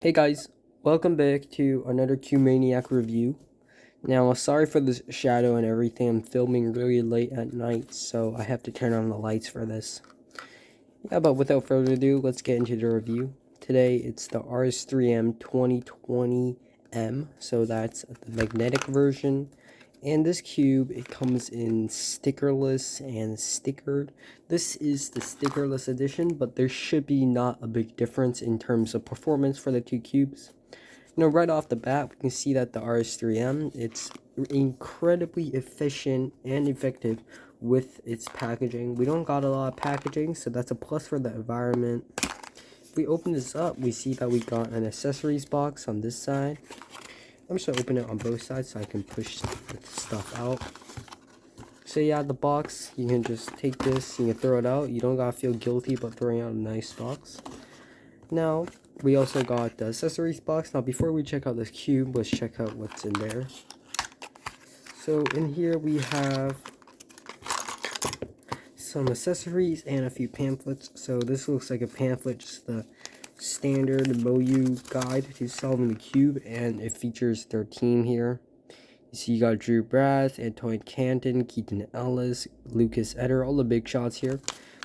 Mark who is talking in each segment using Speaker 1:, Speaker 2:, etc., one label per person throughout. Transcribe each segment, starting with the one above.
Speaker 1: Hey guys, welcome back to another Q-Maniac review. Now, sorry for the shadow and everything, I'm filming really late at night, so I have to turn on the lights for this. Yeah, but without further ado, let's get into the review. Today, it's the RS3 M 2020 M, so that's the magnetic version. And this cube, it comes in stickerless and stickered. This is the stickerless edition, but there should be not a big difference in terms of performance for the two cubes. Right off the bat, we can see that the RS3M, it's incredibly efficient and effective with its packaging. We don't got a lot of packaging, so that's a plus for the environment. If we open this up, we see that we got an accessories box on this side. I'm just gonna open it on both sides so I can push the stuff out. So yeah, the box, you can just take this, you can throw it out. You don't gotta feel guilty about throwing out a nice box. Now, we also got the accessories box. Now, before we check out this cube, let's check out what's in there. So in here we have some accessories and a few pamphlets. So this looks like a pamphlet, just the standard Moyu guide to solving the cube, and it features their team here. You see you got Drew Brass, Antoine Canton, Keaton Ellis, Lucas Etter, all the big shots here.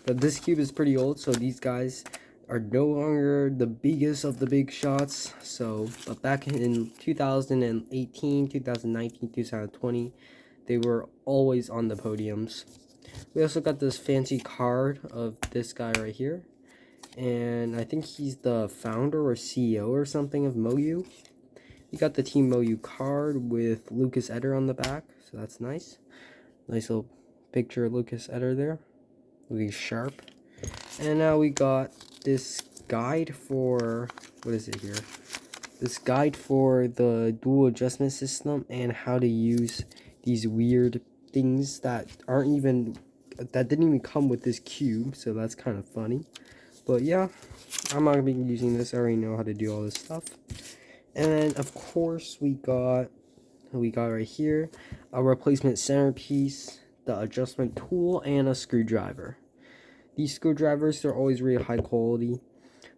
Speaker 1: But this cube is pretty old, so these guys are no longer the biggest of the big shots. So, but back in 2018, 2019, 2020, they were always on the podiums. We also got this fancy card of this guy right here. And I think he's the founder or CEO or something of Moyu. You got the Team Moyu card with Lucas Etter on the back, so that's nice. Nice little picture of Lucas Etter there, looking sharp. And now we got this guide for, what is it here? This guide for the dual adjustment system and how to use these weird things that didn't even come with this cube, so that's kind of funny. But yeah, I'm not gonna be using this. I already know how to do all this stuff. And then of course we got right here a replacement centerpiece, the adjustment tool, and a screwdriver. These screwdrivers are always really high quality.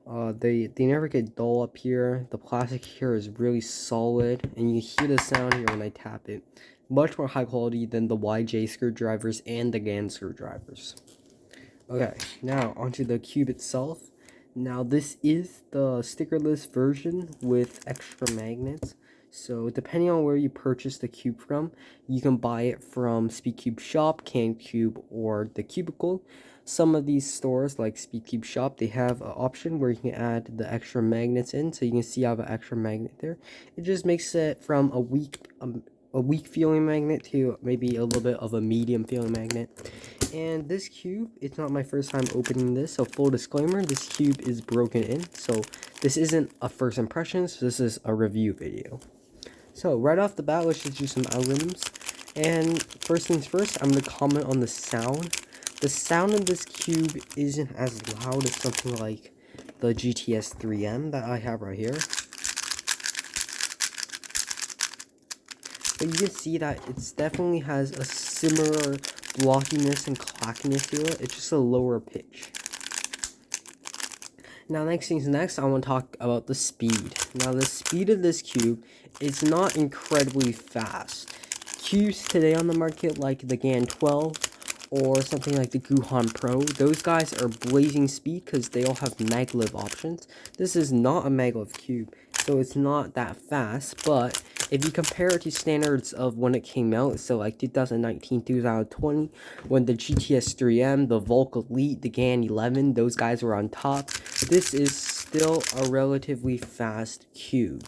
Speaker 1: They never get dull up here. The plastic here is really solid, and you hear the sound here when I tap it. Much more high quality than the YJ screwdrivers and the GAN screwdrivers. Okay, now onto the cube itself. Now this is the stickerless version with extra magnets. So depending on where you purchase the cube from, you can buy it from speedcubeshop, cancube, or the cubicle. Some of these stores like speedcubeshop, they have an option where you can add the extra magnets in, so you can see I have an extra magnet there. It just makes it from a weak feeling magnet to maybe a little bit of a medium feeling magnet. And this cube, it's not my first time opening this, so full disclaimer, this cube is broken in, so this isn't a first impression, so this is a review video. So right off the bat, let's just do some algorithms. And first things first, I'm going to comment on the sound. The sound of this cube isn't as loud as something like the RS3 M that I have right here. But you can see that it definitely has a similar blockiness and clackiness to it. It's just a lower pitch. Now, next things next, I want to talk about the speed. Now, the speed of this cube is not incredibly fast. Cubes today on the market, like the GAN 12 or something like the Guhan Pro, those guys are blazing speed because they all have maglev options. This is not a maglev cube, so it's not that fast, but if you compare it to standards of when it came out, so like 2019, 2020, when the GTS3M, the Volk Elite, the GAN 11, those guys were on top, this is still a relatively fast cube.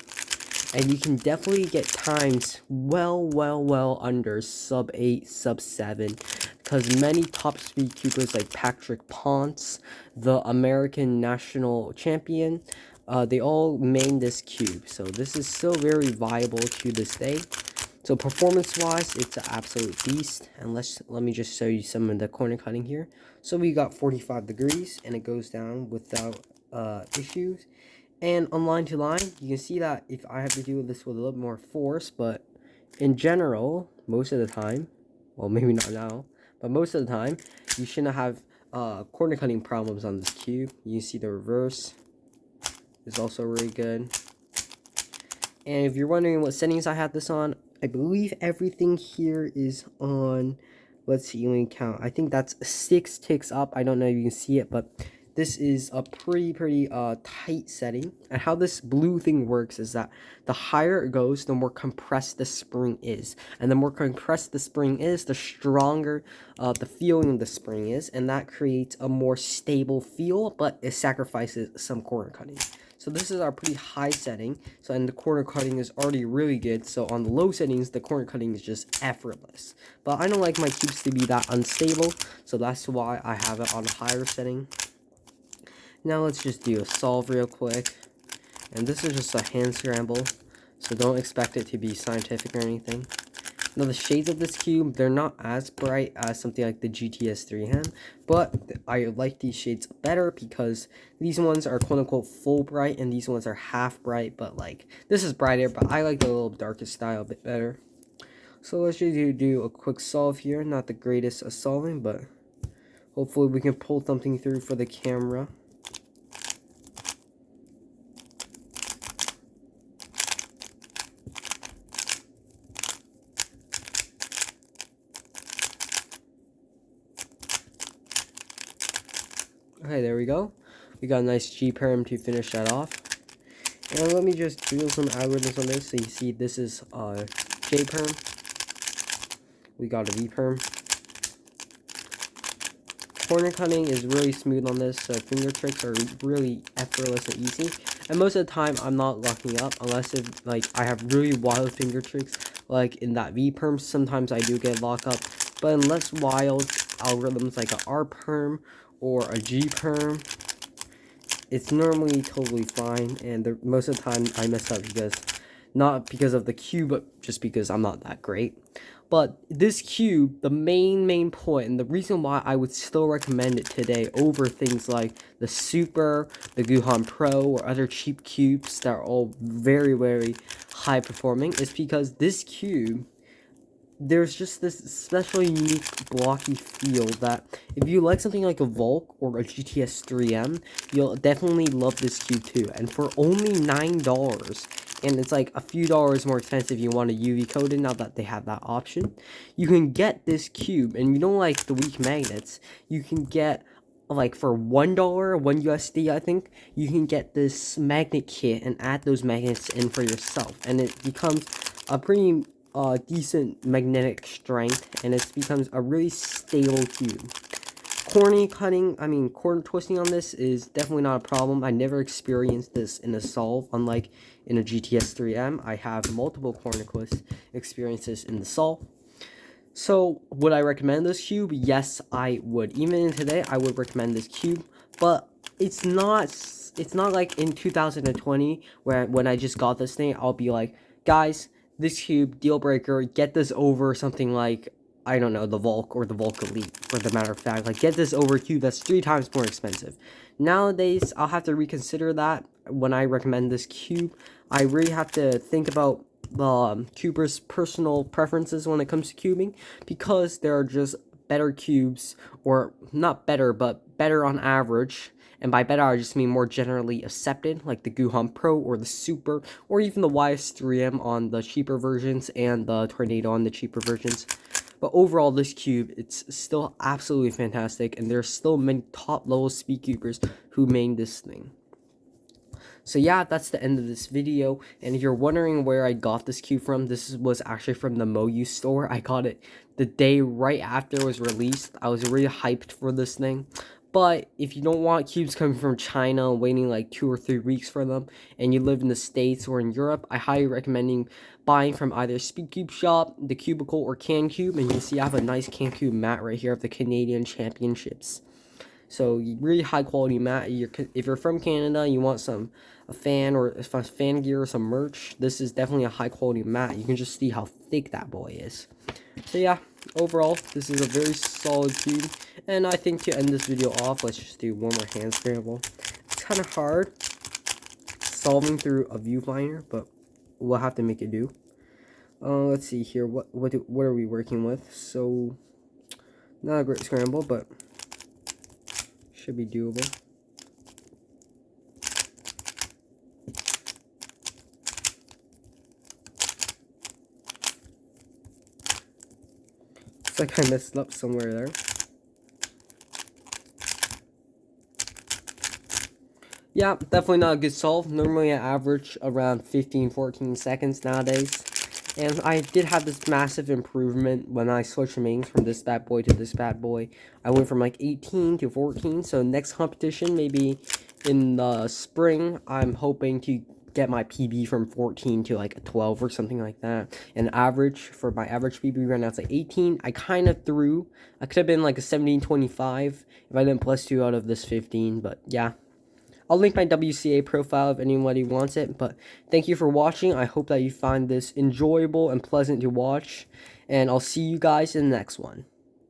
Speaker 1: And you can definitely get times well under sub 8, sub 7, because many top speed cubers like Patrick Ponce, the American national champion, they all main this cube, so this is still very viable to this day. So performance wise, it's an absolute beast. And let me just show you some of the corner cutting here. So we got 45 degrees and it goes down without issues. And on line to line, you can see that if I have to do this with a little more force, but in general, most of the time, well, maybe not now, but most of the time, you shouldn't have corner cutting problems on this cube. You can see the reverse. is also really good. And if you're wondering what settings I have this on, I believe everything here is on, let's see, let me count. I think that's 6 ticks up. I don't know if you can see it, but this is a pretty tight setting. And how this blue thing works is that the higher it goes, the more compressed the spring is. And the more compressed the spring is, the stronger the feeling of the spring is. And that creates a more stable feel, but it sacrifices some corner cutting. So this is our pretty high setting. So, and the corner cutting is already really good. So on the low settings, the corner cutting is just effortless. But I don't like my cubes to be that unstable. So that's why I have it on a higher setting. Now let's just do a solve real quick. And this is just a hand scramble. So don't expect it to be scientific or anything. Now the shades of this cube, they're not as bright as something like the RS3 M, but I like these shades better because these ones are quote unquote full bright and these ones are half bright, but like this is brighter, but I like the little darker style a bit better. So let's just do a quick solve here. Not the greatest at solving, but hopefully we can pull something through for the camera. Okay, there we go. We got a nice G perm to finish that off. And let me just do some algorithms on this. So you see this is J perm. We got a V perm. Corner cutting is really smooth on this. So finger tricks are really effortless and easy. And most of the time I'm not locking up unless if like I have really wild finger tricks. Like in that V perm, sometimes I do get lock up. But in less wild algorithms like a R perm or a G perm, it's normally totally fine, and most of the time I mess up because not because of the cube, but just because I'm not that great. But this cube, the main point, and the reason why I would still recommend it today over things like the Super, the Guhan Pro, or other cheap cubes that are all very high performing, is because this cube, there's just this special unique blocky feel that if you like something like a Volk or a RS3 M, you'll definitely love this cube too. And for only $9, and it's like a few dollars more expensive if you want to UV coat it now that they have that option, you can get this cube. And you don't like the weak magnets, you can get like for $1, $1 I think, you can get this magnet kit and add those magnets in for yourself, and it becomes a pretty decent magnetic strength, and it becomes a really stable cube. Corner twisting on this is definitely not a problem. I never experienced this in a solve, unlike in a RS3 M. I have multiple corner twist experiences in the solve. So would I recommend this cube? Yes, I would. Even today, I would recommend this cube, but it's not like in 2020 where when I just got this thing, I'll be like, guys, this cube, deal breaker, get this over something like, I don't know, the Volk or the Volk Elite, for the matter of fact. Like, get this over a cube that's 3 times more expensive. Nowadays, I'll have to reconsider that when I recommend this cube. I really have to think about cubers' personal preferences when it comes to cubing, because there are just better cubes, or not better, but better on average. And by better, I just mean more generally accepted, like the Guhan Pro or the Super, or even the RS3 M on the cheaper versions and the Tornado on the cheaper versions. But overall, this cube, it's still absolutely fantastic, and there's still many top-level speedcubers who made this thing. So yeah, that's the end of this video, and if you're wondering where I got this cube from, this was actually from the Moyu store. I got it the day right after it was released. I was really hyped for this thing. But if you don't want cubes coming from China and waiting like 2 or 3 weeks for them, and you live in the States or in Europe, I highly recommend buying from either Speedcubeshop, The Cubicle, or Cancube. And you can see I have a nice Cancube mat right here of the Canadian Championships. So really high quality mat. If you're from Canada, you want a fan gear or some merch, this is definitely a high quality mat. You can just see how thick that boy is. So yeah, overall, this is a very solid cube. And I think to end this video off, let's just do one more hand scramble. It's kind of hard solving through a viewfinder, but we'll have to make it do. Let's see here. What are we working with? So not a great scramble, but should be doable. Looks like I messed up somewhere there. Yeah, definitely not a good solve. Normally I average around 15-14 seconds nowadays. And I did have this massive improvement when I switched mains from this bad boy to this bad boy. I went from like 18 to 14. So next competition, maybe in the spring, I'm hoping to get my PB from 14 to like a 12 or something like that. And average, for my average PB right now, it's like 18. I kind of threw. I could have been like a 17-25 if I didn't plus 2 out of this 15. But yeah. I'll link my WCA profile if anybody wants it, but thank you for watching. I hope that you find this enjoyable and pleasant to watch, and I'll see you guys in the next one.